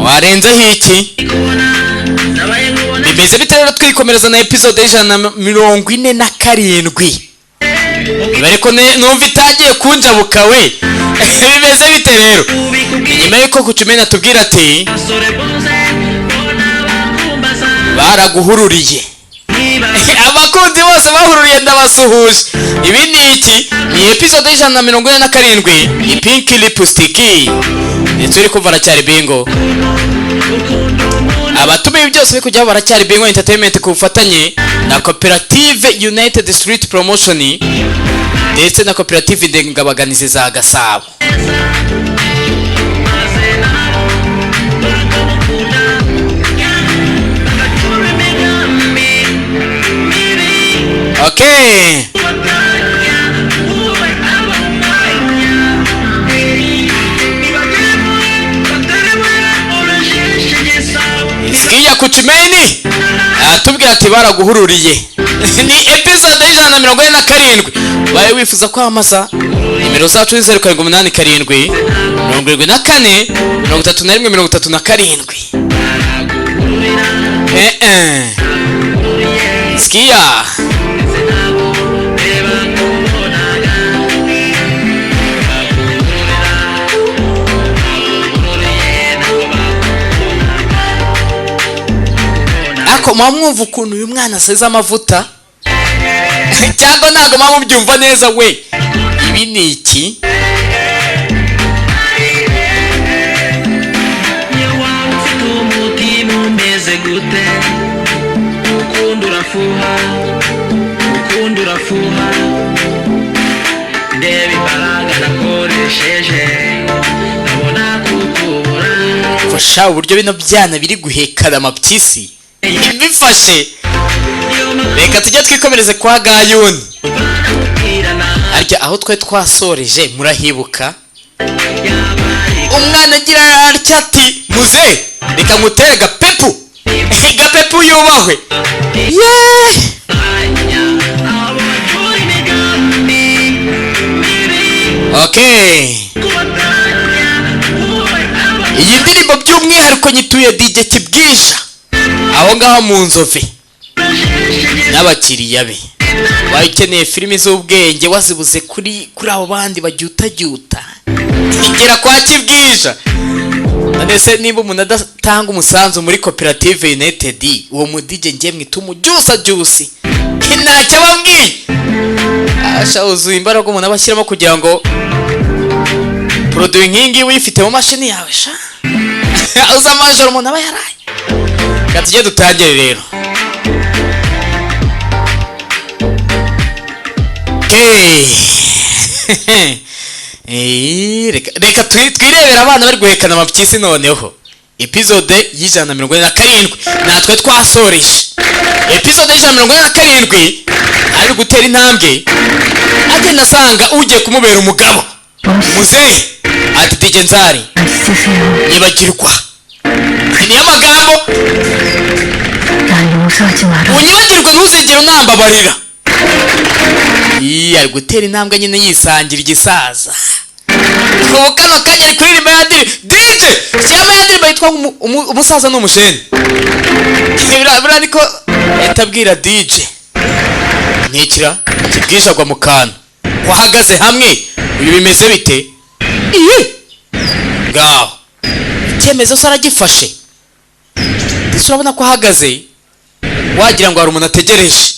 warenzeho iki? Bimeze bite rero twikomereza na episode y'J147. Ariko numva itagiye kunjabuka we. Bimeze bite rero? Nyuma yuko kucumena tubwira ati baraguhururiye. Abakunzi bose bahururiye ndabasuhuje. Ibi ni iki? Ni episode y'J147, ni Pink Lipstick. Turi kumva aracyari bingo. Abatumiye byose byo kujya baracyari bingo entertainment ku bufatanye na Cooperative United Street Promotion ndetse na Cooperative Ndengabaganizi za Gasabo. Okay. Sikia kuchimeni tubwira ati baraguhururiye. Ni episode y'J147. Baye wifuza kwamasa nimero zacu 0787 74 31 Sikia ako mwumva ukuntu uyu mwana aseza amavuta cyangwa ntago mubyumva neza we? Ibi ni iki? Fasha uburyo bino byana biri guhekana amapyisi bifashe. Reka tujye twikomereze kwa Gayuni. Arya aho twe twasoreje murahibuka? Umwana agira atya ati muze reka ngutere gapepu. Gapepu yubahwe. Okay. Iyi ndirimbo by'umwihariko nyituye DJ Kibwisha aho ngaho mu Nzove n'abakiriya be. Bayikeneye filimi z'ubwenge wazibuze kuri abo bandi bajuta igera kwa Kibwisha. Ndetse niba umuntu adatanga umusanzu muri Cooperative United, uwo mu DJ ngiye mwitumu juice ntacyo bambwiye. Asha uzuye imbaraga umuntu abashyiramo kugira ngo produit nkingi wifite mu mashini yawe sha. Uza amajoro umuntu aba yaraye. Gatujye dutangire rero. Reka twirebera abana bari guhekana amapyisi noneho. Episode y'J147 natwe twasoreje. Episode y'J147 ari gutera intambwe agenda asanga ugiye kumubera umugabo. Muzehe ati DJ Nzari nyibagirwa. Ni amagambo unyibagirwa ntuzigere unambabarira. Ari gutera intambwe nyine yisangira igisaza. Kano kanya ari kuririmba yadiri DJ cyama yadiri bayitwa umusaza n'umusheni. Bira niko yatabwira DJ nkekira Kibwisha gwa mukana wahagaze hamwe. Uyu bimeze bite? Ngaho icyemezo so aragifashe. Urabona ko ahagaze wagira ngo hari umuntu ategereje.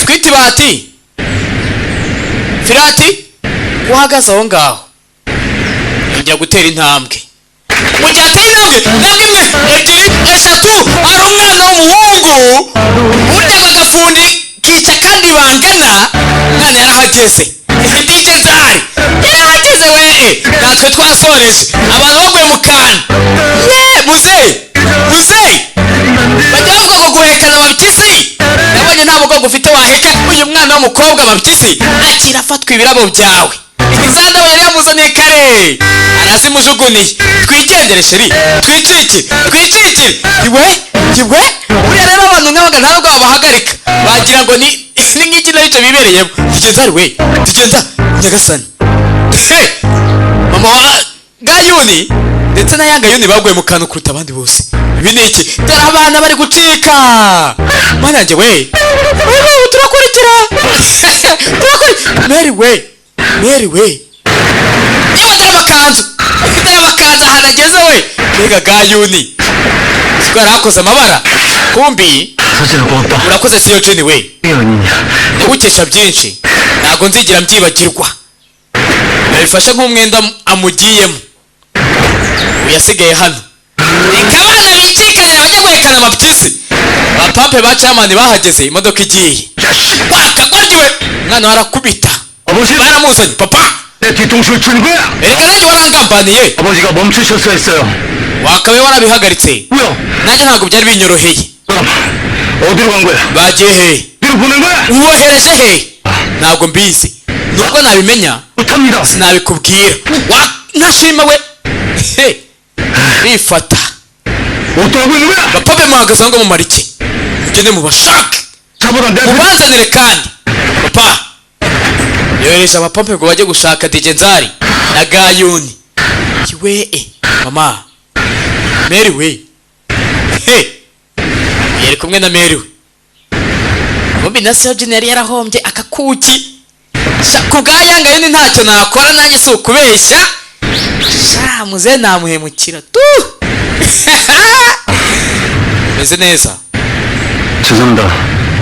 Squiti bati Firati uhagaze aho ngaho ngira gutera intambwe. Mu gihe atera intambwe imwe ebyiri eshatu ari umwana w'umuhungu burya bagafundi kica kandi bangana. Mwana yarahageze. DJ Nzari yarahageze we. Natwe twasoreje abantu bagwe mu kana. Muze bajya bavuga guhekana amapyisi. Nabonye nta mugongo ufite waheka uyu mwana w'umukobwa amapyisi akira afatwa ibirabo byawe. Izanda we yamuzaniye kare arazimujugunye. Twigendere sheri twicikire. Iwe uriya rero abantu nk'abaga ntabwo babahagarika bagira ngo ni nk'iki n'icyo bibereyemo. DJ Nzari we Nyagasani mama wa Gayuni ndetse na Yangayuni baguye mu kantu kuruta abandi bose. Ibi ni iki? Dore abana bari gucika. Mana yanjye we. Turakurikira. Mary we. Yewe dore amakanzu. Dore amakanzu ahanageze we. Mbega Gayuni. Sikora akoze amabara. Kumbi. Urakoze siyo Jenny we. Ndagukesha byinshi. Ntago nzigira mbyibagirwa. Nabifashe nk'umwenda amugiyemo. Uyasigaye hano. Ikabana bikikanira bajya guhekana amapyisi. Abapampe ba chairman bahageze imodoka igiye. Wakagoryiwe. Mwana warakubita. Baramuzanye papa. 뒤통수를 친 거야. Erega nanjye warangambaniye. 아버지가 멈추셨어야 했어요. Wakabe warabihagaritse. 왜요? nanjye ntabwo byari binyoroheye. 어디로 간 거야? bagiye he? 뒤로 보낸 거야? ubohereje he? ntabwo mbizi. nubwo nabimenya 못합니다. sinabikubwira. ntashima we. bifata. 어떠하고 있는 거야? bapabe muhagaze aho ngo mumara iki? mugende mubashake mubanzanire kandi. papa yohereje abapampe ngo bajye gushaka Digenzari na Gayuni. we mama Mary we. yari kumwe na Mary we. Mumbi na Sojin yari yarahombye akakuki. Ku bwa Yangayuni ntacyo nakora nanjye si ukubeshya. muze namuhemukira tu. meze neza. 죄송합니다.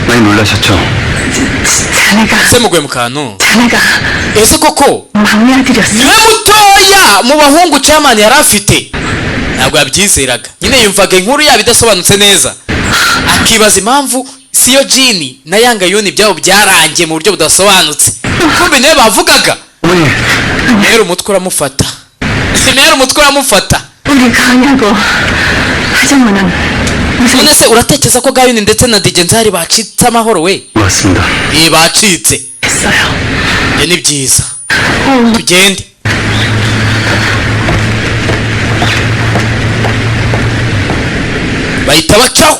많이 놀라셨죠? 자네가 ese muguye mu kantu. 자네가 ese koko 막내 아들이었어. niwe mutoya mu bahungu chairman yari afite. ntabwo yabyizeraga. nyine yumvaga inkuru yabo idasobanutse neza, akibaza impamvu siyo Jini na Yangayuni byabo byarangiye mu buryo budasobanutse. kumbe niwe bavugaga. rero umutwe uramufata. 우리 가냐고 하정우는 none se uratekereza ko Gayuni ndetse na Digenzari bacitse amahoro we? 맞습니다. bacitse. 했어요. ni byiza. tugende. bahita bacaho.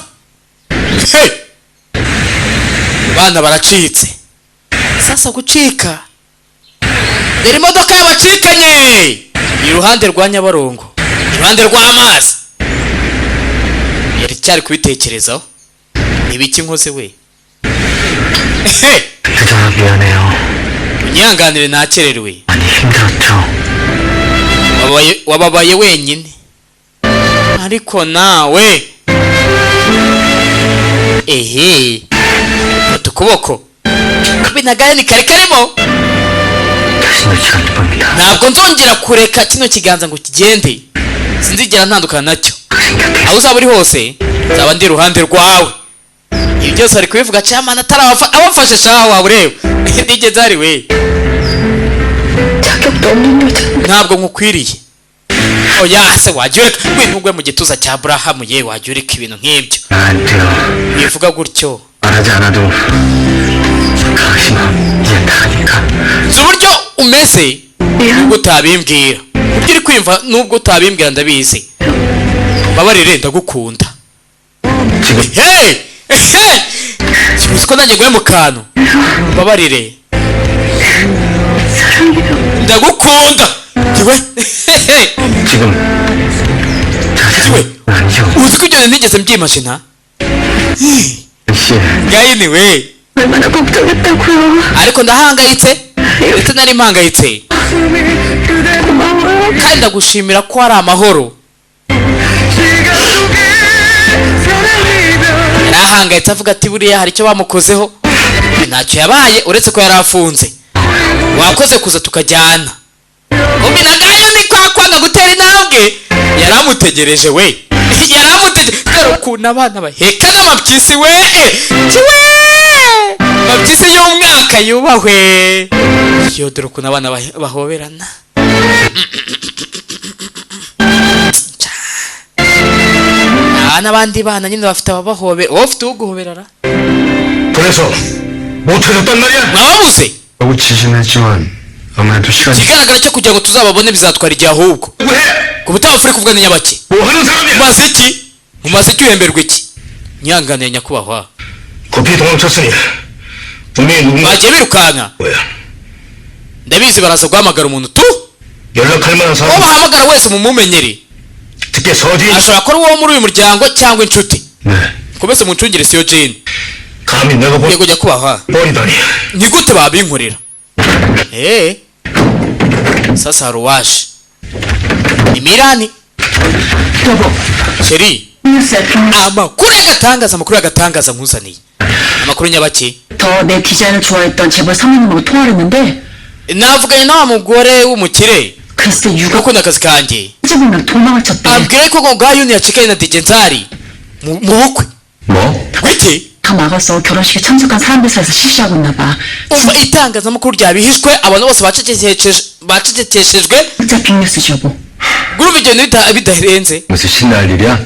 bana baracitse. sasa gucika. dore imodoka y'abacikanye iruhande rwa Nyabarongo, iruhande rw'amazi. yari cyari kubitekerezaho. ibiki nkoze we? 그동안 미안해요. unyihanganire nakererewe. 많이 힘들었죠. wababaye wenyine. ariko nawe fata ukuboko. na Gayuni kari karimo. 다시 놓지 않을 겁니다. ntabwo nzongera kureka kino kiganza ngo kigende. sinzigera ntandukana nacyo. aho uzaba uri hose nzaba ndi iruhande rwawe. ibi byose ari kubivuga chairman abafashe shaho wawe ureba. Digenzari we. 자격도 없는 여자. ntabwo nkukwiriye. oya se wajya ureka ntugwe mu gituza cya Aburahamu ye. wajya ureka ibintu nk'ibyo. 안 돼요. bivuga gutyo. 말하지 않아도 당신은 이해하니까. nzi uburyo umeze nubwo utabimbwira. uburyo uri kwiyumva nubwo utabimbwira ndabizi. mbabarire ndagukunda. kibuze ko nanjye nguye mu kantu. mbabarire. ndagukunda. 지금 아니요. uzi ko ibyo ntigeze mbyimashina. 씨. Gayuni we. 얼마나 걱정했다고요. ariko ndahangayitse ndetse nari mpangayitse. 고마워요. kandi ndagushimira ko hari amahoro. yarahangayitse avuga ati buriya hari icyo bamukozeho. ntacyo yabaye uretse ko yari afunze. wakoze kuza tukajyana. Mumbi na Gayuni kwa kwanga gutera intambwe yaramutegereje we. yaramutegereje. dore ukuntu abana baheka n'amapyisi we. amapyisi y'umwaka yubahwe. dore ukuntu abana bahoberana. n'abandi bana nyine bafite ababahobera. wowe ufite uguhoberara. 그래서 못 해줬단 말이야? mwababuze. 너무 지진했지만 아무래도 시간이. ikigaragara cyo kugira ngo tuzababone bizatwara igihe ahubwo. 왜? ku butapfa uri kuvuga ni nyabaki. 뭐 하는 사람이야? umaze iki? umaze iki uhemberwa iki? nyihanganiye 급히 도망쳤으니 분명히 누군가. bagiye birukanka. 뭐야? ndabizi baraza guhamagara umuntu tu 연락할 만한 uwo 사람 bahamagara wese mumumenyere 특히 서지. ashobora kuba uwo muri uyu muryango cyangwa inshuti 네. kubese muncungire siyo jeni 감히 내가 본 yego jya kubaha 뻔이다니. ni gute babinkorera sasa hari uwaje ni mirani 여보, sheri 뉴스에 amakuru y'agatangaza nkuzaniye amakuru nyabaki 더내 디자인을 좋아했던 재벌 상무님하고 통화를 했는데 navuganye na wa mugore w'umukire 글쎄 육아 ukunda akazi kanjye 찌부면 도망을 쳤대. ambwira ko ngo gahuni yacikanye na digenzari mu bukwe 뭐? gwiki 다 막았어. 결혼식에 참석한 사람들 사이에서 실시하고 있나 봐. umva itangazamakuru ryabihishwe abantu bose bacecekeshejwe 진짜 빅뉴스지 여보. urumva ibyo bintu bidahenze 무슨 신날 일이야?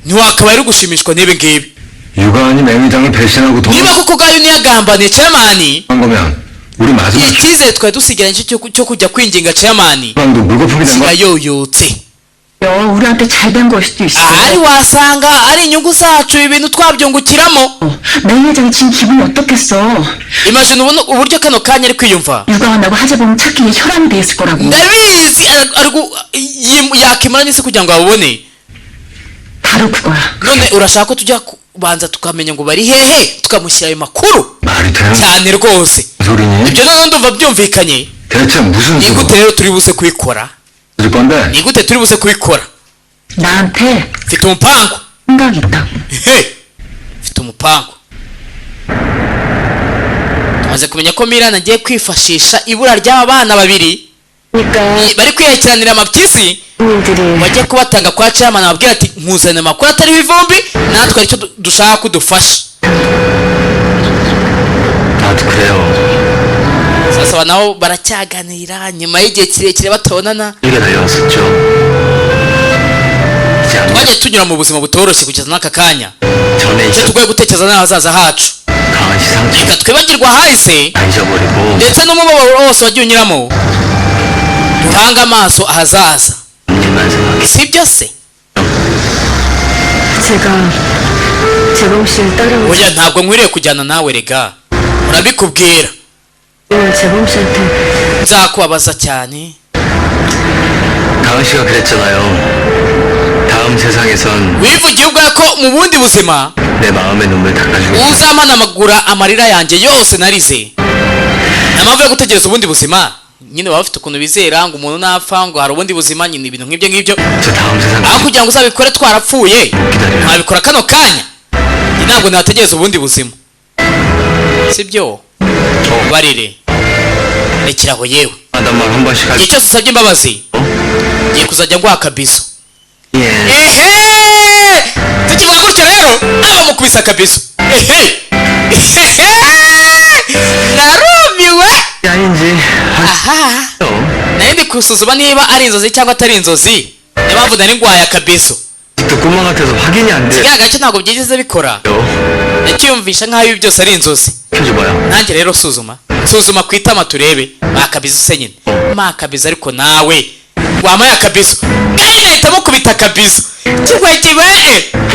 ntiwakabaye uri gushimishwa n'ibi ngibi 유가은이 맹회장을 배신하고 niba koko gahuni yagambaniye chairman 도망간 거면 우리 마지막 icyizere twari dusigaranye cyo kujya kwinginga chairman 출방도 물거품이 된 kiba 거. yoyotse 우리한테 잘 된 걸 수도 있어. ahari wasanga ari inyungu zacu ibintu twabyungukiramo 맹 회장이 지금 기분이 어떻겠어. imagine uburyo kano kanya ari kwiyumva 육아하고 하재범 찾기에 혈안이 돼 있을 거라고. ndabizi yakimara n'isi kugira ngo abone 바로 그거야. none urashaka ko tujya kubanza tukamenya ngo bari hehe tukamushyira ayo makuru 말이 되는 cyane rwose 소리니? ibyo noneho ndumva byumvikanye 대체 무슨 ni gute 소리? rero turi buze kubikora 줄 건데? ni gute turi buze kubikora 나한테 mfite umupangu 생각이 있다고. mfite umupangu tumaze kumenya ko mirana agiye kwifashisha ibura ry'aba bana babiri 그러니까 bari kwihekeranira amapyisi 국민들이 bajye kubatanga kwa chairman ababwira ati nkuzanire amakuru atariho ivumbi natwe aricyo dushaka kudufasha 나도 그래요. sasa nabo baracyaganira nyuma y'igihe kirekire batabonana 이게 달려왔었죠. 이제 안 twagiye tunyura mu buzima butoroshye kugeza n'aka kanya 전에 icyo tugoye gutekereza n'ahazaza hacu 강한 시상식 reka twibagirwa ahahise 다 잊어버리고 ndetse n'umubabaro wose wagiye unyuramo duhange amaso ahazaza 일만 생각해. sibyo se 제가 재범 씨를 따라오고 oya ntabwo nkwiriye kujyana nawe rega urabikubwira 재범 씨한테 nzakubabaza cyane 강은 씨가 그랬잖아요. 다음 세상에선 wivugiye ubwawe ko mu bundi buzima 내 마음의 눈물 닦아주고 uzamanamagura amarira yanjye yose narize nta mpamvu yo gutegereza ubundi buzima nyine baba bafite ukuntu bizera ngo umuntu napfa ngo hari ubundi buzima nyine ibintu nk'ibyo ngibyo 저 다음 세상 aho kugira ngo uzabikore twarapfuye ntabikora kano kanya njye ntabwo nategereza ubundi buzima sibyo barire rekeraho yewe 아담만 한 번씩 igihe cyose usabye imbabazi ngiye kuzajya nguha akabizo 예. ehe tukivuga gutyo rero abamukubise akabizo ehe narumiwe 아닌지 aha 하시죠. nayo ndi kusuzuma niba ari inzozi cyangwa atari inzozi niyo mpamvu nari ngwaye akabizo 또 꿈만 같아서 확인이 안 돼요. ikigaragara cyo ntabwo byigeze bikora ndacyiyumvisha nk'aho ibi byose ari inzozi 켜줘봐요. nanjye rero suzuma ku itama turebe akabizo se nyine akabizo ariko nawe wamaye akabizo kandi nahita mukubita akabizo kigwe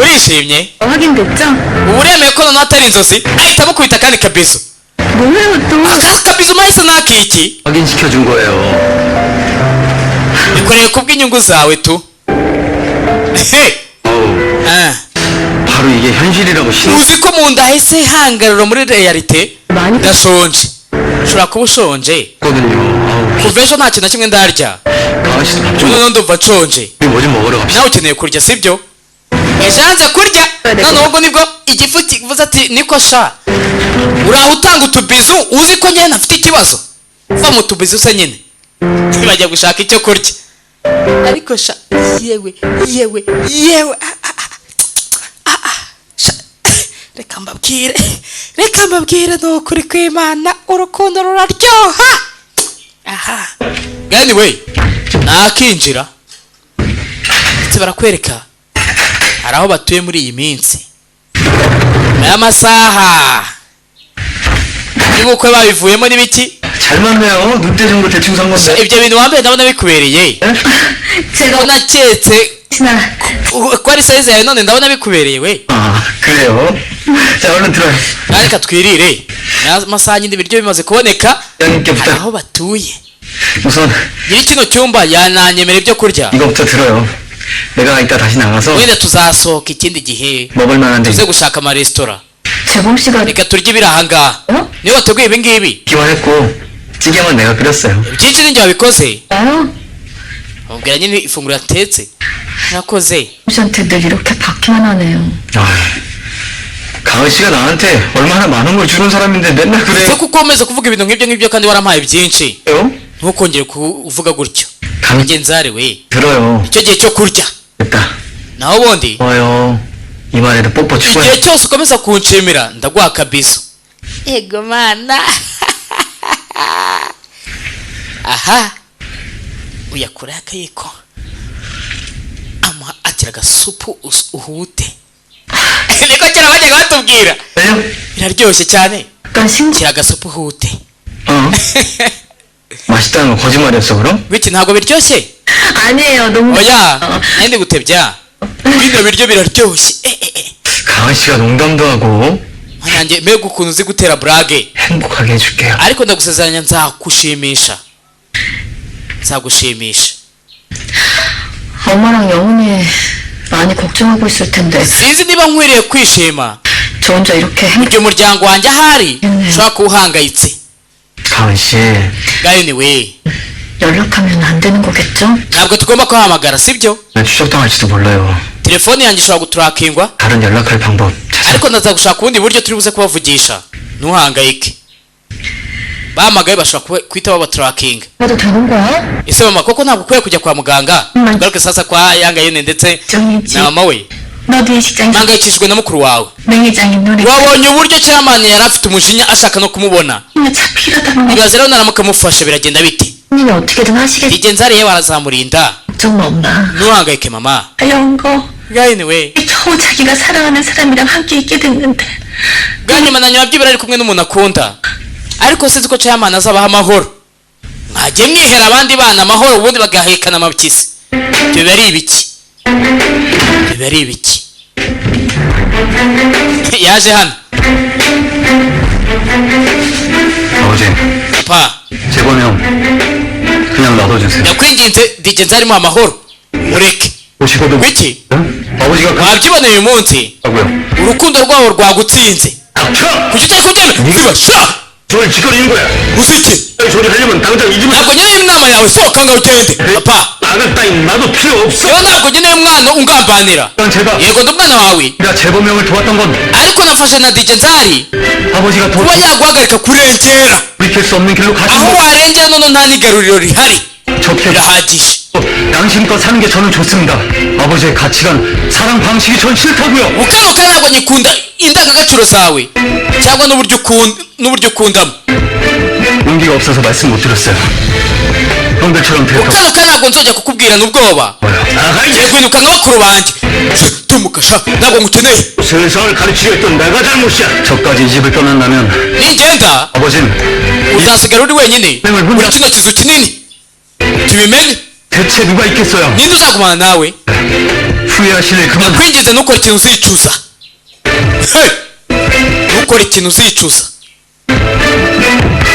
urishimye 확인됐죠? ubu uremeye ko noneho atari inzozi ahita mukubita akandi kabizo 뭐예요 또? aka kabizo mahise n'akiki 확인시켜준 거예요. bikoreye kubw'inyungu zawe tu 어우, Ah. 바로 이게 현실이라고 신호. uzi ko mu nda hahise hangarura muri realite 많이 ndashonje ushobora kuba ushonje 거든요. 아우, kuva ejo nta kintu na kimwe ndarya 강한 씨도 밥좀 noneho ndumva nshonje 우리 뭐 좀 먹으러 갑시다. nawe ukeneye kurya sibyo ejanze kurya noneho ubwo nibwo igifu kivuze ati niko sha uraho utanga utubizu uzi ko nyine ntafite ikibazo va mu tubizu se nyine bajya gushaka icyo kurya ariko sha yewe sha, reka mbabwire ni ukuri kw'Imana urukundo ruraryoha aha anyway nakinjira ndetse barakwereka hari aho batuye muri iyi minsi aya masaha y'ubukwe babivuyemo n'ibiki 잘 맞네요. 눈대 정도 대충 산 건데. ibyo bintu wambaye ndabona bikubereye 제가 naketse 혹시나 ko ari sayizi yawe none ndabona bikubereye we 아, 그래요? 자, 얼른 들어요. reka twirire aya masaha nyine ibiryo bimaze kuboneka 양님께 hari 부탁. aho batuye 우선 nyiri kino cyumba yananyemera ibyo kurya. 이거부터 들어요. 내가 이따 다시 나가서 wenda tuzasohoka ikindi gihe 먹을 만한 데 tuze gushaka amaresitora 재범 씨가 reka turye ibiri ahangaha. niba wateguye ibi ngibi 기원했고 찌개만 내가 끓였어요. byinshi ninjye wabikoze. 나요? amubwira nyine ifunguro yatetse yakoze. 씨한테 늘 이렇게 받기만 하네요. 가은 씨가 나한테 얼마나 많은 걸 주는 사람인데 맨날 그래. ese kuko ukomeza kuvuga ibintu nk'ibyo ngibyo kandi warampaye byinshi ntukongere kuvuga gutyo. ngenzare we 들어요. icyo gihe cyo kurya 됐다. naho ubundi 고마워요. 이 말에도 뽀뽀 igihe 추가해. cyose ukomeza kunshimira ndaguha akabizo. ego mana. aha uyakuraho akayiko amuha atira agasupu uhute. niko kera bajyaga batubwira 왜요? biraryoshye cyane. 약간 신기. tira agasupu uhute. 맛있다는 거 거짓말이었어 그럼? biki ntabwo biryoshye? 아니에요. 너무. oya nandi gutebya bino biryo biraryoshye. 가은 씨가 농담도 하고 nanjye mbega ukuntu uzi gutera burage. 행복하게 해줄게요. ariko ndagusezeranya nzagushimisha. nzagushimisha. 엄마랑 영훈이 많이 걱정하고 있을 텐데 sinzi niba nkwiriye kwishima 저 혼자 이렇게 ibyo umuryango wanjye ahari ushobora kuba uhangayitse. 가은 씨 gayoni we 연락하면 안 되는 거겠죠? ntabwo tugomba kuhamagara sibyo? 나 추적당할지도 몰라요. telefone yanjye ishobora guturakingwa 다른 연락할 방법 찾아. ariko ndaza gushaka ubundi buryo turi buze kubavugisha. ntuhangayike. bahamagaye bashobora guhita babaturakinga. 해도 되는 거야? ese mama koko ntabwo ukwiye kujya kwa muganga garuke sasa kwa yangayone ndetse 정이지. na mama we 너도 이 직장에서 mpangayikishijwe na mukuru wawe. 매니저인 눈에 wabonye uburyo chairman yari afite umujinya ashaka no kumubona. 힘을 잡히려다 보니 ibaze rero naramuka mufasha biragenda bite? 언니는 어떻게든 하시겠지. igenzari ye barazamurinda. 걱정 마 엄마. ntuhangayike mama. 영훈 거 gayoni we 겨우 자기가 사랑하는 사람이랑 함께 있게 됐는데 bwanyuma na nyuma byibura ari kumwe n'umuntu akunda ariko sinzi ko chairman azabaha amahoro. mwajye mwihera abandi bana amahoro ubundi bagahekana amabyizi. ibyo biba ari ibiki? ibyo biba ari ibiki? yaje hano. 아버지 papa 재범이 형 그냥 놔둬주세요. ndakwinginze digenza arimo amahoro mureke. 오시고도 wiki 응? 아버지가 wabyiboneye uyu munsi 가고요. urukundo rwabo rwagutsinze. 닥쳐! kuki utari kubyemera? ziba sha 저를 짓거리는 거야. uziki 저리 하려면 당장 이 집을 ntabwo nkeneye inama yawe sohoka ngaho ugende. papa 나갈 따윈 나도 필요 없어. yewe ntabwo nkeneye umwana ungambanira. 난 제가 yego ndi umwana wawe 내가 재범이 형을 도왔던 건 ariko nafashe na digenzari 아버지가 kuba yaguhagarika kurengera. 돌이킬 수 없는 길로 가신 aho 거 warengera none nta n'igaruriro rihari. 좋게 birahagije. 양심껏 사는 게 저는 좋습니다. 아버지의 가치관, 사랑 방식이 전 싫다고요. ukanuka ntabwo nyikunda indangagaciro zawe cyangwa n'uburyo ukundamo. 용기가 없어서 말씀 못 드렸어요. 형들처럼 될 거. ukanuka ntabwo nzongera kukubwirana ubwoba. 나가 ngiye 이제 guhinduka nka bakuru banjye. tumukasha ntabwo ngukeneye. 세상을 가르치려 했던 내가 잘못이야. 저까지 이 집을 떠난다면 ningenda 아버지는 uzasigara uri wenyine muri kino kizu kinini. tubimenye 대체 누가 있겠어요? ninde uzagumana nawe? 후회하실 일 그만. ndakwinginze ntukore ikintu uzicuza. Hey! ntukore ikintu uzicuza.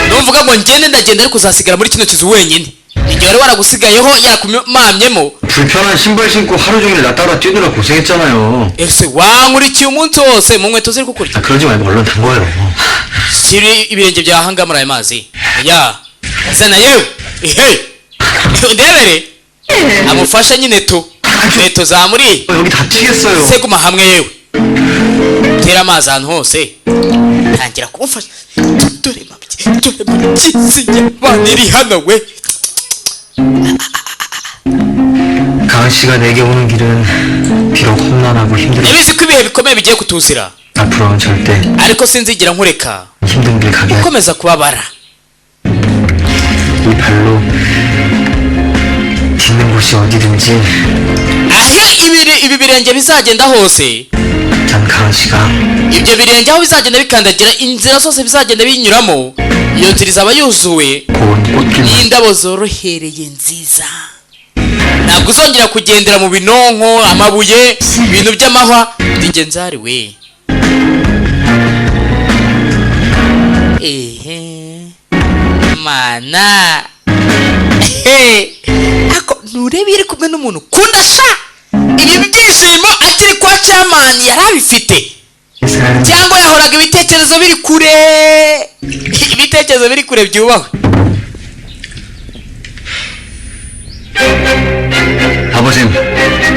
numvuga ngo ngende ndagenda ariko uzasigara muri kino kizu wenyine. igihe wari waragusigayeho yarakumamyemo. 불편한 신발 신고 하루 종일 나 따라 뛰느라 고생했잖아요. ese wankurikiye umunsi wose mu nkweto ziri kukurya. 그러지 말고 얼른 담궈요. shyira ibirenge byawe ahangaha muri ayo mazi. ya zana yewe ehe ndebere amufasha nyine tu inkweto zamuriye. 여기 다치겠어요. seguma hamwe yewe tera amazi ahantu hose tangira kumufasha. dore mabyi y'abana iri hano we. 가은 씨가 내게 오는 길은 비록 험난하고 힘들어. ndabizi ko ibihe bikomeye bigiye kutuzira 앞으로는 절대 ariko sinzigera nkureka 힘든 길 가게 할. ukomeza kubabara. 이 발로 딛는 곳이 어디든지 aho ibi birenge bizagenda hose 난 가은 씨가 ibyo birenge aho bizagenda bikandagira inzira zose bizagenda binyuramo iyo nzira izaba yuzuwe 고운 꽃길만 n'indabo zorohereye nziza. ntabwo uzongera kugendera mu binonko amabuye ibintu by'amahwa. digenzari we ehe mana ako nturebe iyo uri kumwe n'umuntu ukunda sha ibi byishimo akiri kwa chairman yari abifite cyangwa yahoraga ibitekerezo biri kure ibitekerezo biri kure byubahwe. 아버님,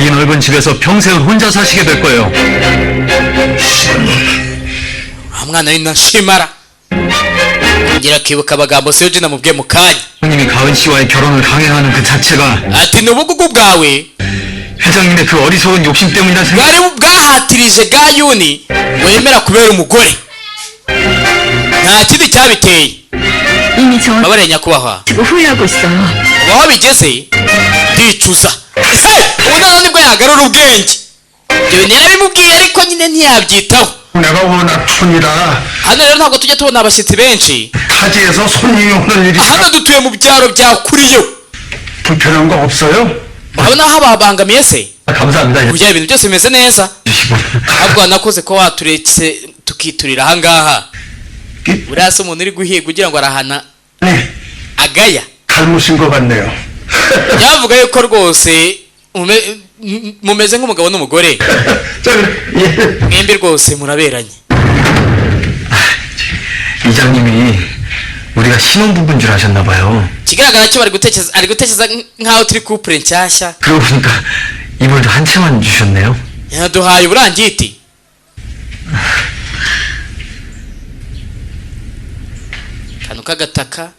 이 넓은 집에서 평생을 혼자 사시게 될 거예요. mwana w'ina shimara ngira kwibuka amagambo Seyoji namubwiye mu kanya. 형님이 가은 씨와의 결혼을 강행하는 그 자체가 ati n'ubugugu bwawe 회장님의 그 어리석은 욕심 때문이라 생각. bwari bwahatirije Gayuni wemera kubera umugore nta kindi cyabiteye. 이미 저 babareye nyakubahwa 지금 후회하고 있어요. aho bigeze ndicuza. ubu noneho nibwo yagarura ubwenge. ibyo bintu yarabimubwiye ariko nyine ntiyabyitaho. 내가 워낙 촌이라 hano rero ntabwo tujya tubona abashyitsi benshi. 타지에서 손님이 오는 일이 hano dutuye mu byaro bya kuriyo. 불편한 거 없어요? murabona aho babangamiye se 감사합니다. kugira ibintu byose bimeze neza. ahubwo wanakoze ko waturetse tukiturira ahangaha. buriya se umuntu uri guhiga ugira ngo arahana 네, agaya. 닮으신 것 같네요. yavuga yuko rwose mumeze nk'umugabo n'umugore. 저, 예. mwembi rwose muraberanye. 이장님이 우리가 신혼부부인 줄 아셨나 봐요. ikigaragara cyo ari gutekereza nk'aho turi couple nshyashya. 그러고 보니까 이불도 한 채만 주셨네요. yaduhaye uburangiti. akantu k'agataka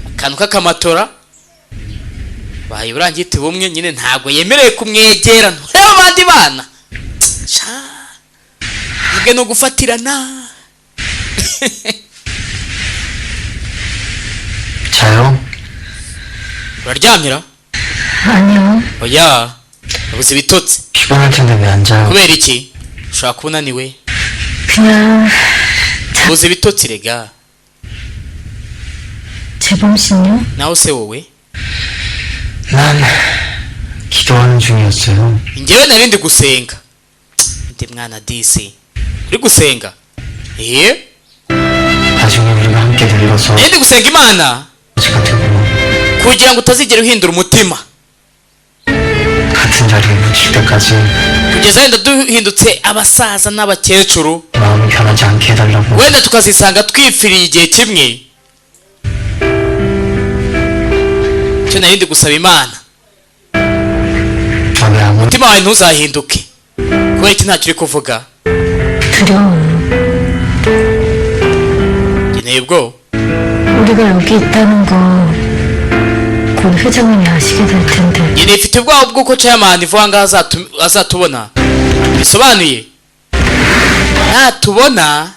akantu k'akamatora bahaye uburangiti bumwe nyine ntabwo yemerewe kumwegera ntureba abandi bana ubwe no gufatirana. 자요? uraryamira? 아니요. oya yabuze ibitotsi. 피곤할 텐데 왜 안 자요? kubera iki? ushobora kuba unaniwe. 그냥 yabuze ibitotsi rega. 재범 씨는요? naho se wowe? 난 기도하는 중이었어요. njyewe nari ndi gusenga. ndi mwana disi uri gusenga? 나중에 우리가 함께 늙어서 nari ndi gusenga imana 아버지가 되고 kugira ngo utazigera uhindura umutima 같은 자리에 묻힐 때까지 kugeza wenda duhindutse abasaza n'abakecuru 마음이 변하지 않게 해달라고. wenda tukazisanga twipfiriye igihe kimwe. icyo nari ndi gusaba imana 왜 아무 umutima wawe ntuzahinduke. kubera iki ntacyo uri kuvuga? 두려워요. nkeneye ubwo 우리가 여기 있다는 거 곧 회장님이 아시게 될 텐데. njye nifite ubwoba bw'uko chairman vuba ngaha azatubona. bisobanuye natubona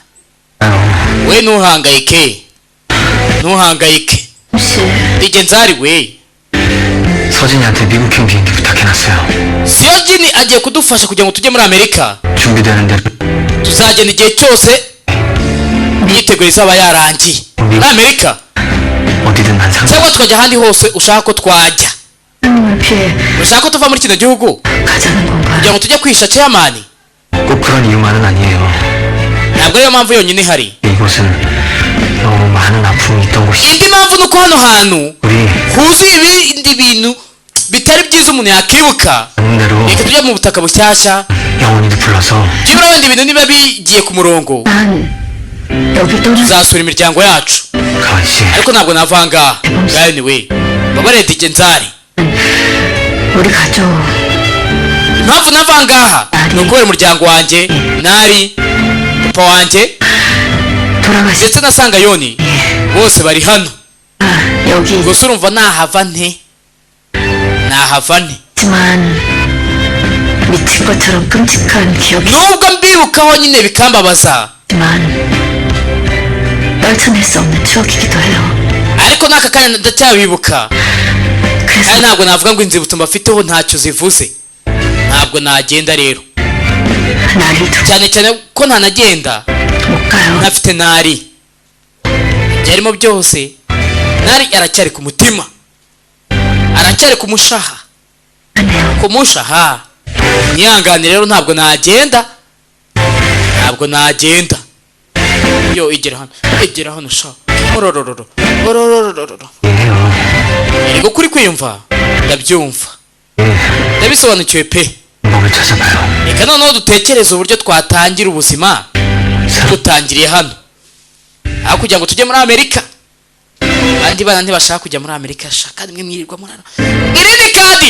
we ntuhangayike ntuhangayike. 혹시 Nzari we 서진이한테 미국행 비행기 부탁해놨어요. Siyojini agiye kudufasha kugira ngo tujye muri Amerika. 준비되는 대로 tuzagenda igihe cyose imyiteguro izaba yarangiye muri Amerika 어디든 난 상관. cyangwa tukajya ahandi hose ushaka ko twajya. 하나님을 피해 ushaka ko tuva muri kino gihugu 가자는 건가요? kugira ngo tujye kwihisha chairman? 꼭 그런 이유만은 아니에요. ntabwo ariyo mpamvu yonyine ihari. 이곳은 너무 많은 아픔이 있던 곳이. indi mpamvu ni uko hano hantu 우리 huzuye ibindi bintu bitari byiza umuntu yakibuka. 하는 대로 reka tujye mu butaka bushyashya 영원히도 불러서 byibura wenda ibintu niba bigiye ku murongo 난 여기 떠날 tuzasura imiryango yacu. 가은 씨. ariko ntabwo nava ahangaha. Brian we babareye Nzari 우리 가족 impamvu nava ahangaha ni ukubera umuryango wanjye nari papa wanjye 돌아가시. ndetse na Sangayoni bose bari hano. 여기 gusa urumva nahava nte 있지만 미친 것처럼 끔찍한 기억이 nubwo mbibukaho nyine bikambabaza 있지만 떨쳐낼 수 없는 추억이기도 해요. ariko n'aka kanya ndacyabibuka 그래서 kandi ntabwo navuga ngo inzibutso mbafiteho ntacyo zivuze. ntabwo nagenda rero 나를 두고 cyane cyane ko ntanagenda 못 가요. ntafite nari byarimo byose. nari aracyari ku mutima aracyari ku mushaha 하네요. ku mushaha. nyihangane rero ntabwo nagenda yo igera hano sha ororororo 이해요. kwiyumva ndabyumva 예, ndabisobanukiwe pe 몸을 찾아봐요. reka noneho dutekereze uburyo twatangira ubuzima dutangiriye hano aho kugira ngo tujye muri amerika. abandi bana ntibashaka kujya muri amerika, shaka nimwe mwirirwa muri hano irindi kandi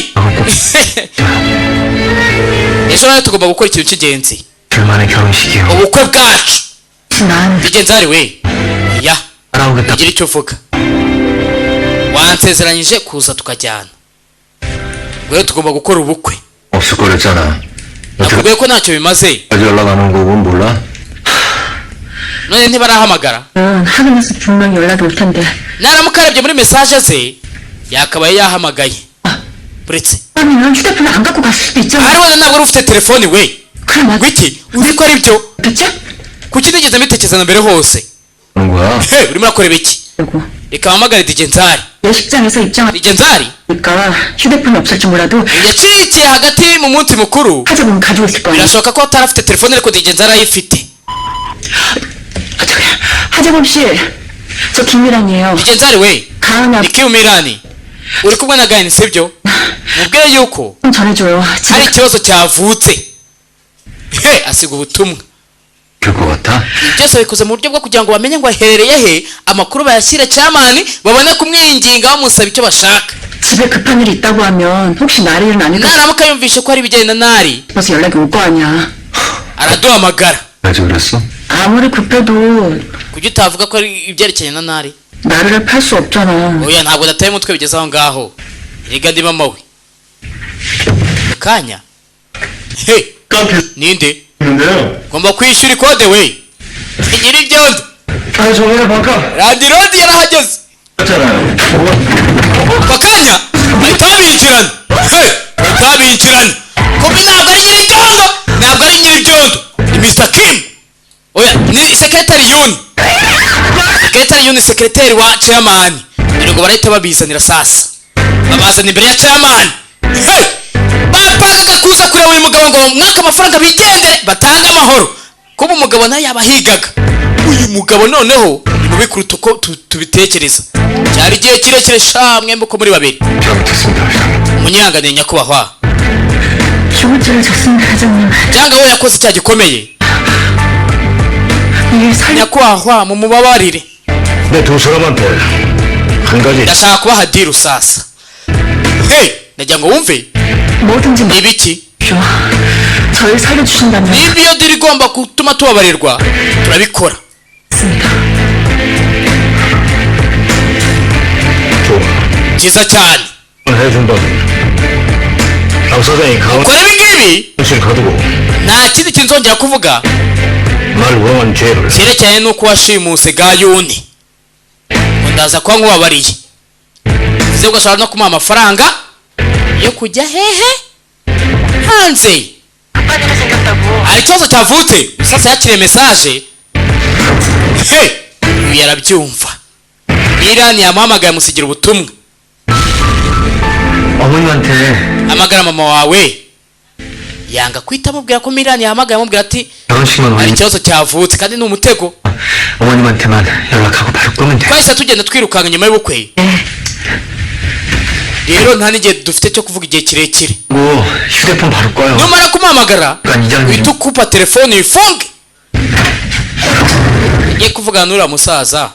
ejo nawe tugomba gukora ikintu cy'ingenzi, 둘만의 결혼식이요. ubukwe bwacu. 난 digenzari we ya 알아오겠다. ugira icyo uvuga. wansezeranyije kuza tukajyana, ubwo rero tugomba gukora ubukwe. 없을 거랬잖아. nakubwiye ko ntacyo bimaze, 어떻게 연락 안 온 거군 몰라? none ntibarahamagara. 하늘에서 분명히 연락이 올 텐데. naramuka arebye muri mesaje ze yakabaye yahamagaye. buretse 아니면 휴대폰을 안 갖고 갔을 수도 있잖아. ari wenda ntabwo wari ufite telefoni we. 그래 맞아. wiki uzi ko ari byo? 그치? kuki nigeze mbitekereza na mbere hose? 그런 거야? he urimo urakorera iki? 그리고 reka wahamagare digenzari. 예식장에서 입장하니까 digenzari 휴대폰이 없을지 몰라도 yacikiye hagati mu munsi mukuru, 하자보면 가지고 있을 거야. birashoboka ko atari afite telefone ariko digenzari ayifite. 저기 하자범 씨, 저 김미란이에요. digenzari we 가은이 앞 nikiumirani uri kumwe na gahini sibyo? mubwire yuko 좀 전해줘요. hari 집에 ikibazo cyavutse. he asiga ubutumwa. 그럴 것 같아? ibi byose bikoze mu buryo bwo kugira ngo bamenye ngo aherereye he, amakuru bayashyire cyamani babone kumwinginga bamusaba icyo bashaka. 집에 급한 일이 있다고 하면 혹시 나리 일은 아닐까 naramuka yumvishe ko ari ibijyanye na nari 싶어서 연락이 올 거 아니야. araduhamagara. 왜 그랬어? 아무리 급해도 kuki utavuga ko ari ibyerekeranye na nari? 나를 팔 수 없잖아. oya ntabwo nataye umutwe bigeze aho ngaho. erega ndi mama we. mu kanya he ninde 있는데요. ngomba kwishyura ikode we. igira ibyondo 아, 저번에 바까 randirodi yarahageze 했잖아요. ako kanya bahita babinjirana. he bahita babinjirana. komi ntabwo ari nyir'ibyondo, ntabwo ari nyir'ibyondo, ni Mr. Kim. oya ni sekretari yuni. sekretari yuni sekretari wa chairman. ngo barahita babizanira sasa, babazana imbere ya chairman. he bapanga kuza kureba uyu mugabo ngo mwaka amafaranga bigendere batange amahoro. kuba umugabo nawe yabahigaga. uyu mugabo noneho ni mubi kuruta uko tubitekereza. cyari igihe kirekire sha mwembi uko muri babiri. 잘못했습니다, 회장님. munyanganiye nyakubahwa, 죽을 죄를 졌습니다, 회장님. cyangwa we yakoze icyaha gikomeye. 일 살려 nyakubahwa mumubabarire. 내 두 사람한테 한 가지 ndashaka kubaha diru sasa. he nagira ngo wumve 뭐든지 ni ibiki. 마십시오. 저를 살려주신다면 niba iyo diri igomba gutuma tubabarirwa turabikora. 맞습니다. 좋아. byiza cyane. 해준다면 강 사장이 강원 kora ibi ngibi 실 가두고 nta kindi kintu nzongera kuvuga 날 우롱한 죄를 cyerekeranye n'uko washimuse gayuni. ngo ndaza kuba nkubabariye. bivuze ko ashobora no kumuha amafaranga yo kujya hehe hanze. 아빠니가 생겼다고. hari ikibazo cyavutse sasa yakiriye mesaje. he uyu yarabyumva. irani yamuhamagaye amusigira ubutumwa. 어머님한테 hamagara mama wawe. yanga kwita amubwira ko mirani yahamagaye amubwira ati 결혼식만 hari 어머님, ikibazo cyavutse kandi ni umutego. 어머님한테만 연락하고 바로 끄면 돼. twahise tugenda twirukanka nyuma y'ubukwe. rero nta n'igihe dufite cyo kuvuga igihe kirekire. 뭐 휴대폰 바로 꺼요. numara kumuhamagara 그러니까 이장님 uhita ukupa telefone uyifunge. agiye kuvugana n'uriya musaza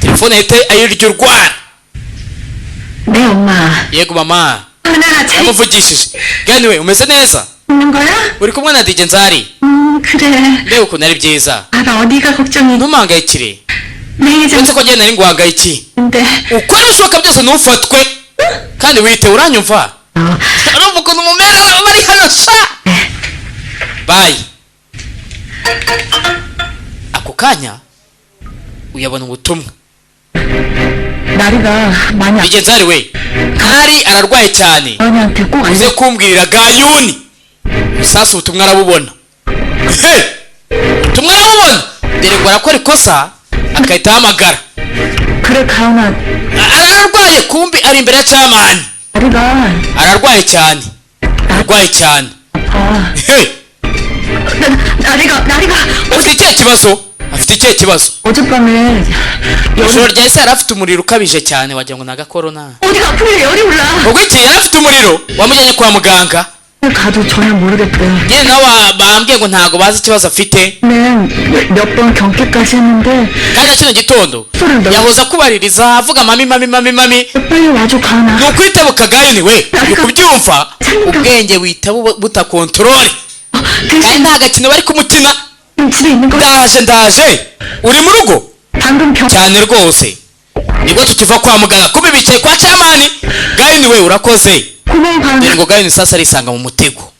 telefone ahita ayirya urwara. 네, 엄마. yego mama 하나 잘 yamuvugishije. gani we umeze neza? 있는 거야? uri kumwe na digenzari? 그래. mbega ukuntu ari byiza. 나 어디가 걱정이 ntumuhangayikire. 네, uretse ko njye nari nguhangayikiye. 근데 ukora ibishoboka byose ntufatwe kandi wite uranyumva. urumva ukuntu umumera bari hano sha. bayi ako kanya uyabona ubutumwa. 나리가 많이 digenzari we ntari ararwaye cyane, 아빠한테 꼭 uze 알려. kumbwirira gayuni. sasa ubutumwa arabubona. he ubutumwa arabubona. dore ngo arakora ikosa agahita ahamagara. 그래, 가은아. ararwaye kumbi ari imbere ya camani. 나리가 ararwaye cyane, ararwaye cyane. 아파. he 나리가 ufite ikihe kibazo? afite ikihe kibazo? 어젯밤에 ijoro ryahise yari afite umuriro ukabije cyane wagira ngo ni agakorona. 어디가 아프길래 열이 올라. ubwo iki yari afite umuriro wamujyanye kwa muganga. 가도 전혀 모르겠대요. nyine nabo bambwiye ngo ntago bazi ikibazo afite. 몇 번 경기까지 했는데 kandi kino gitondo yahoze akubaririza avuga mami mami mami mami. 빨리 와줘 가나. ni ukwitabuka gayoni we uri kubyumva ubwenge wita butakontorore kandi nta gakino bari kumukina. 집에 있는 거. ndaje uri mu rugo 방금 cyane rwose nibwo tukiva kwa muganga kuba bicaye kwa camani. gayoni we urakoze. 구멍 반. dore ngo gayoni sasa arisanga mu mutego.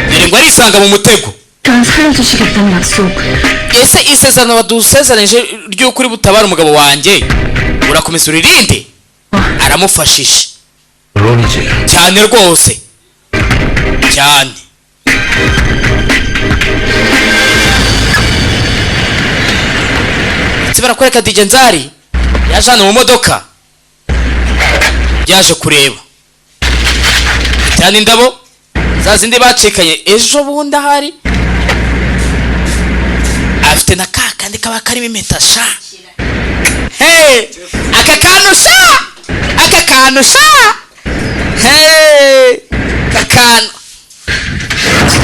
dore ngo arisanga mu mutego. 전 살려주시겠다는 약속. ese isezerano wadusezeranije ry'ukuri butabara umugabo wanjye urakomeza uririnde. aramufashije 물론이지. cyane rwose cyane. ndetse barakwereka DJ Nzari yaje hano mu modoka yaje kureba cyane indabo za zindi bacikanye ejo bundi ahari. afite na kandi kaba karimo impeta sha. hey aka kantu sha. hey kakano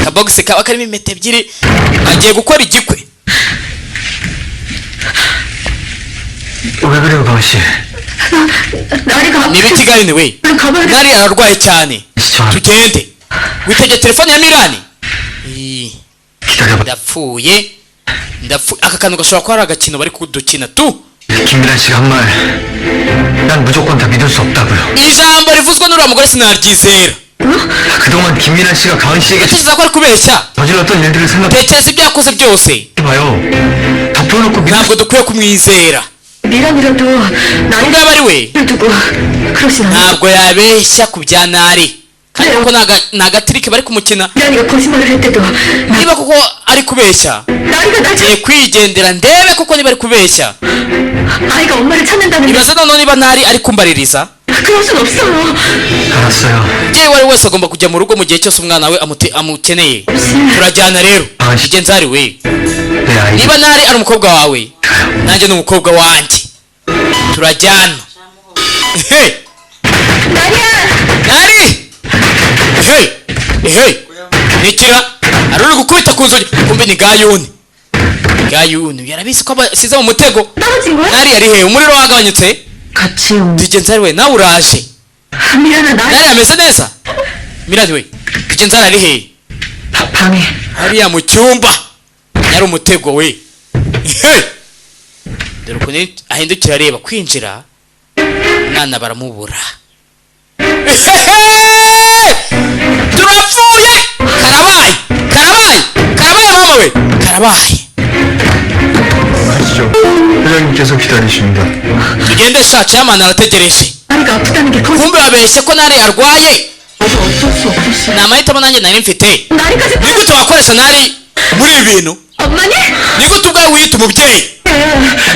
kabogisi kaba karimo impeta ebyiri agiye gukora igikwe. 왜 그래요, 강씨? 나리가 ni ibiki gayoni we nari ararwaye cyane. tugende witegeye telefone ya Mirani. 기다려봐. ndapfuye aka kantu gashobora kuba ari agakino bari kudukina tu. 김미란 씨가 한 말, 난 무조건 다 믿을 수 없다고요. ijambo rivuzwa n'uriya mugore sinaryizera. 그동안 김미란 씨가 가은 씨에게 tekereza ko ari kubeshya. 저질렀던 일들을 tekereza ibyo yakoze byose. 생각해봐요. 덮어놓고 ntabwo dukwiye kumwizera. 미란이라도 nubwo yaba ari we 나를 두고 그러진 않아. ntabwo yabeshya ku bya nari kandi kuko ni agatirike bari kumukina. 미란이가 거짓말을 할 때도 niba kuko ari kubeshya 나리가 날 ngiye kwigendera ndebe kuko niba ari kubeshya. 아이가 엄마를 찾는다는 게 ibaza noneho niba ntari ari kumbaririza. 그럴 순 없어요. 알았어요. umubyeyi uwo ari wese agomba kujya mu rugo mu gihe cyose umwana we amukeneye. turajyana rero DJ Nzari we 내 아이. niba ntari ari umukobwa wawe nanjye ni umukobwa wanjye turajyana. nari nikira ari uri gukubita ku nzugi kumbe ni gayuni yarabizi ko abasize mu mutego. 떨어진 거야? nari yari he umuriro wagabanyutse. 같이 온 DJ Nzari we nawe uraje. 미란아 나 nari ameze neza. Mirani we DJ Nzari ari he? 방에 hariya mu cyumba yari umutego we. dore ukuntu ahindukira areba kwinjira umwana baramubura. turapfuye karabaye mama we karabaye. 가시죠. 회장님께서 기다리십니다. tugende sha chairman arategereje. 나리가 아프다는 게 거짓. kumbe babeshye ko nari arwaye. 나도 어쩔 수 없었어. ni amahitamo nanjye nari mfite. 나리까지 ni gute wakoresha nari muri ibi bintu? 엄마니? ni gute ubwawe wiyita umubyeyi?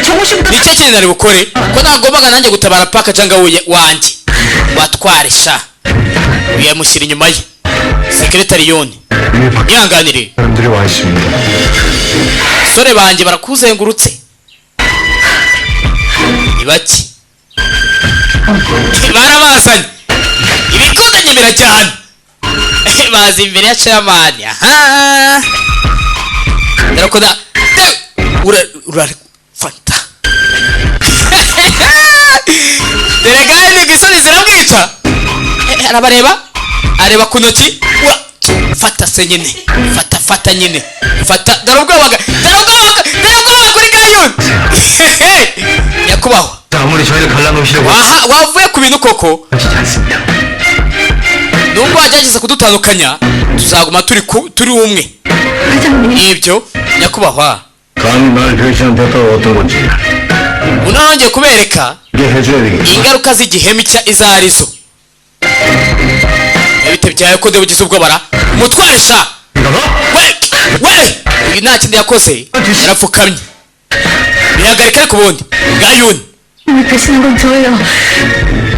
정우 씨보다 ni cyo kintu nari bukore ko nagombaga nanjye gutabara paka cyangwa wanjye watware sha. uyamushyira inyuma ye sekretari yoni nyihanganire. 사람들이 와 있습니다. sore banjye barakuzengurutse ni bake barabazanye ibikodanye birajyana bazi imbere ya chairman. aha ndarakora urafata dore gani gisoni ziramwica. arabareba areba ku ntoki fata se nyine fata nyine fata dore ubwoba kuri gayuni. nyakubahwa 아무리 저희를 갈라놓으시려고 wavuye ku bintu koko. 하시지 않습니다. nubwo wagerageza kudutandukanya tuzaguma turi umwe. 회장님 ibyo nyakubahwa 감히 날 배신한다가 어떤 건지 unarongeye kubereka 이게 해줘야 되겠다. ingaruka z'igihemu izo arizo. ibite byawe ko ndebugize ubwobara umutware sha. we uyu nta kindi yakoze yarapfukamye bihagarika ariko ubundi gayuni 왜 배신한 건 저예요.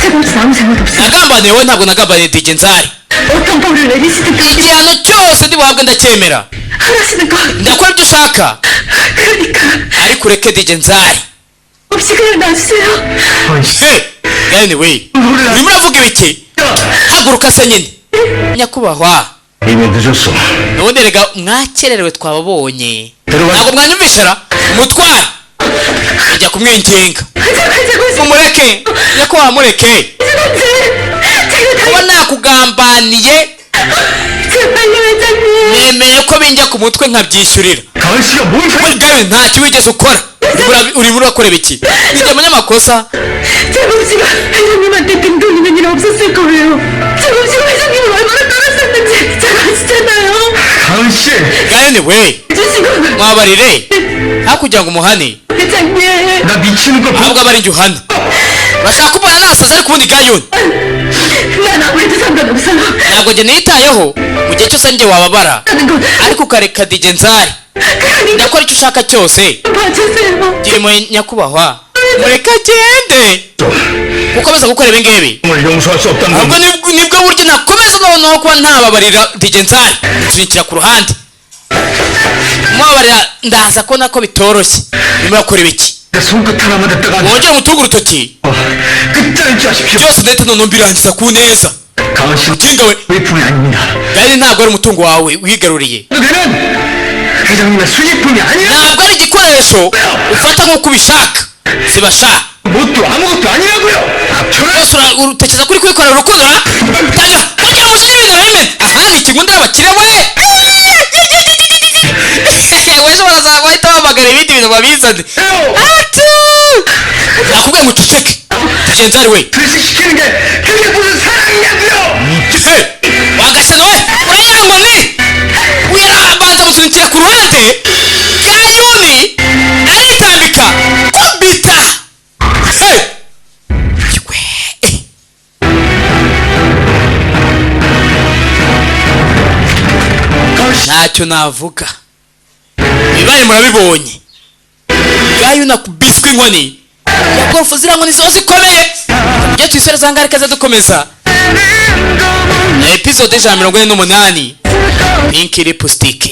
제가 무슨 아무 잘못 없어요. nagambaniye wowe ntabwo nagambaniye DJ Nzari. 어떤 벌을 내리시든 igihano cyose ndi buhabwe ndacyemera 하시는 건 ndakora ibyo ushaka ariko ureke DJ Nzari. 없이 그냥 놔주세요. Gayuni we urimo uravuga ibiki? Haguruka se nyine. Nyakubahwa 이미 늦었어. nubundi rega mwakererewe twababonye ntabwo mwanyumvishara mutwara ijya kumwinginga mumureke nyakubahwa mureke kuba nakugambaniye nemeye ko binjya ku mutwe nkabyishyurira. 가은 씨가 뭘 Gayuni ntacyo wigeze ukora urimo urakorera iki? Nijye munyamakosa. 재범씨가 회장님한테 등 돌리는 일 없었을 거예요. 재범씨가 회장님을 얼마나 따랐었는지 잘 아시잖아요. 가은 씨. Gayuni we 해주시고 mwabarire hakugira ngo umuhane 회장님. 나 미치는 걸 ahubwo aba ari njye uhana. bashaka kubona nasaza ariko ubundi Gayuni 난 아무래도 상관없어요. ntabwo njye nitayeho mu gihe cyose njye wababara 하는 건 ariko ukareka DJ Nzari 그러니까 ndakora icyo ushaka cyose. 봐주세요. girimo nyakubahwa mureke agende gukomeza gukora ibi ngibi 정말 용서할 수 없다는 ahubwo 건 nibwo buryo nakomeza noneho kuba ntababarira DJ Nzari nsunikira ku ruhande mubabarira. ndaza kubona ko bitoroshye urimo urakora ibiki? 내 손끝 하나만 댔다가 wongere umutunge urutoki 끝장을 짜십시오. byose ndetse noneho mbirangiza ku neza. 가은 씨는 mukinga we 의품이 아닙니다. Gayuni ntabwo ari umutungo wawe wigaruriye. 내는 회장님의 수익품이 아니야. ntabwo ari igikoresho ufata nk'uko ubishaka. sibasha 뭣도 아무것도 아니라고요. 앞으로 byose utekereza kuri kwikorera urukundo ha? tangira kugira ngo ushyire ibintu bimwe. aha ni ikigundira abakire we wejo baraza bahita bahamagara ibindi bintu babizane. nakubwiye ngo uceceke DJ Nzari we. 퇴직시키는 게 그게 무슨 사랑이냐고요. wagashyano we urayangwa ni uyarabanza gusunikira ku ruhande. Gayuni aritambika kubita. ntacyo navuga ibibaye murabibonye. Gayuni akubiswe inkoni ya golf ziriya nkoni ziba zikomeye. tujye tuyisore za ngari kaza dukomeza episode 148 Pink Lipstick.